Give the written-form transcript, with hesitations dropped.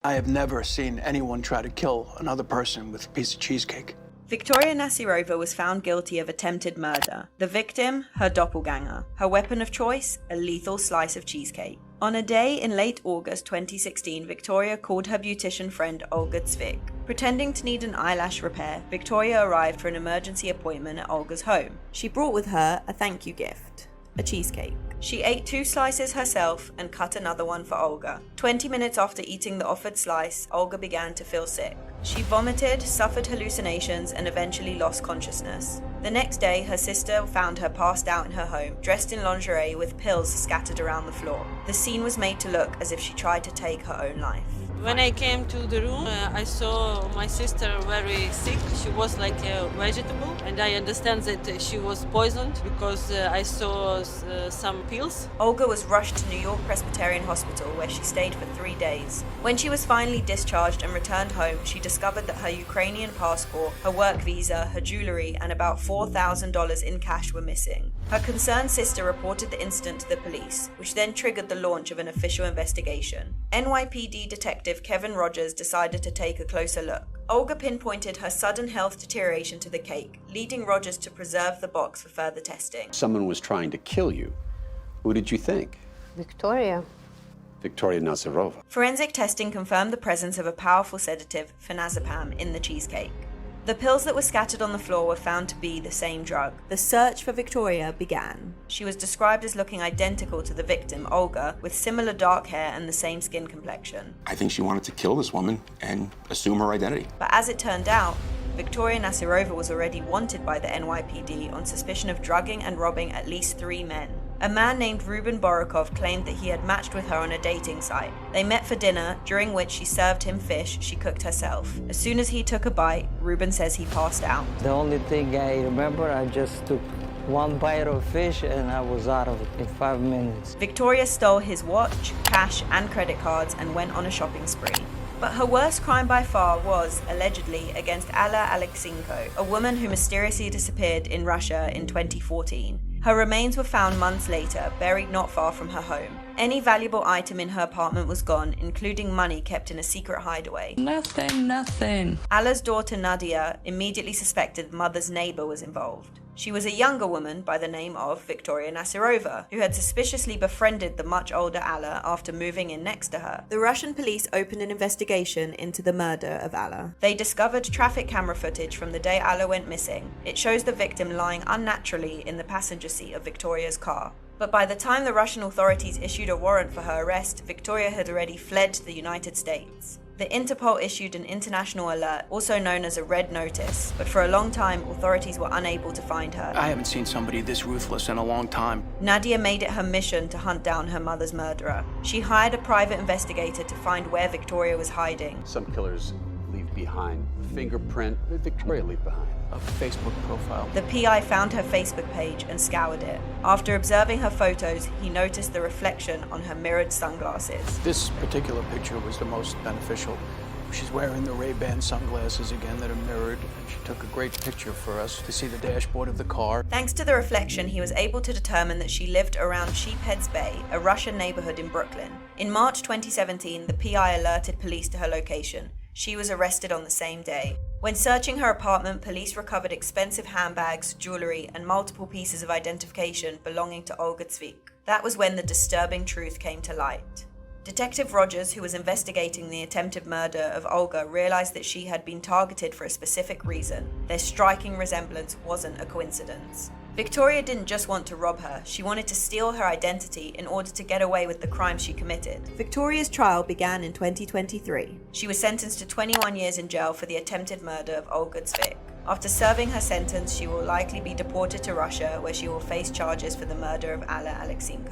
I have never seen anyone try to kill another person with a piece of cheesecake. Viktoria Nasyrova was found guilty of attempted murder. The victim, her doppelganger. Her weapon of choice, a lethal slice of cheesecake. On a day in late August 2016, Viktoria called her beautician friend Olga Tsvyk. Pretending to need an eyelash repair, Viktoria arrived for an emergency appointment at Olga's home. She brought with her a thank you gift, a cheesecake. She ate 2 slices herself and cut another one for Olga. 20 minutes after eating the offered slice, Olga began to feel sick. She vomited, suffered hallucinations, and eventually lost consciousness. The next day, her sister found her passed out in her home, dressed in lingerie with pills scattered around the floor. The scene was made to look as if she tried to take her own life. When I came to the room, I saw my sister very sick. She was like a vegetable, and I understand that she was poisoned because I saw some pills. Olga was rushed to New York Presbyterian Hospital, where she stayed for 3 days. When she was finally discharged and returned home, she discovered that her Ukrainian passport, her work visa, her jewelry, and about $4,000 in cash were missing. Her concerned sister reported the incident to the police, which then triggered the launch of an official investigation. NYPD detective Kevin Rogers decided to take a closer look. Olga pinpointed her sudden health deterioration to the cake, leading Rogers to preserve the box for further testing. Someone was trying to kill you. Who did you think? Viktoria. Viktoria Nasyrova. Forensic testing confirmed the presence of a powerful sedative, phenazepam, in the cheesecake. The pills that were scattered on the floor were found to be the same drug. The search for Viktoria began. She was described as looking identical to the victim, Olga, with similar dark hair and the same skin complexion. I think she wanted to kill this woman and assume her identity. But as it turned out, Viktoria Nasyrova was already wanted by the NYPD on suspicion of drugging and robbing at least 3 men. A man named Ruben Borokov claimed that he had matched with her on a dating site. They met for dinner, during which she served him fish she cooked herself. As soon as he took a bite, Ruben says he passed out. The only thing I remember, I just took 1 bite of fish and I was out of it in 5 minutes. Viktoria stole his watch, cash, and credit cards and went on a shopping spree. But her worst crime by far was, allegedly, against Alla Alexyenko, a woman who mysteriously disappeared in Russia in 2014. Her remains were found months later, buried not far from her home. Any valuable item in her apartment was gone, including money kept in a secret hideaway. Nothing. Alla's daughter Nadia immediately suspected the mother's neighbor was involved. She was a younger woman by the name of Viktoria Nasyrova, who had suspiciously befriended the much older Alla after moving in next to her. The Russian police opened an investigation into the murder of Alla. They discovered traffic camera footage from the day Alla went missing. It shows the victim lying unnaturally in the passenger seat of Viktoria's car. But by the time the Russian authorities issued a warrant for her arrest, Viktoria had already fled to the United States. The Interpol issued an international alert, also known as a red notice, but for a long time, authorities were unable to find her. I haven't seen somebody this ruthless in a long time. Nadia made it her mission to hunt down her mother's murderer. She hired a private investigator to find where Viktoria was hiding. Some killers leave behind a fingerprint. What did Viktoria leave behind? A Facebook profile. The PI found her Facebook page and scoured it. After observing her photos, he noticed the reflection on her mirrored sunglasses. This particular picture was the most beneficial. She's wearing the Ray-Ban sunglasses again that are mirrored, and she took a great picture for us to see the dashboard of the car. Thanks to the reflection, he was able to determine that she lived around Sheepheads Bay, a Russian neighborhood in Brooklyn. In March 2017, the PI alerted police to her location. She was arrested on the same day. When searching her apartment, police recovered expensive handbags, jewelry, and multiple pieces of identification belonging to Olga Tsvyk. That was when the disturbing truth came to light. Detective Rogers, who was investigating the attempted murder of Olga, realized that she had been targeted for a specific reason. Their striking resemblance wasn't a coincidence. Viktoria didn't just want to rob her, she wanted to steal her identity in order to get away with the crime she committed. Viktoria's trial began in 2023. She was sentenced to 21 years in jail for the attempted murder of Olga Tsvyk. After serving her sentence, she will likely be deported to Russia, where she will face charges for the murder of Alla Alexyenko.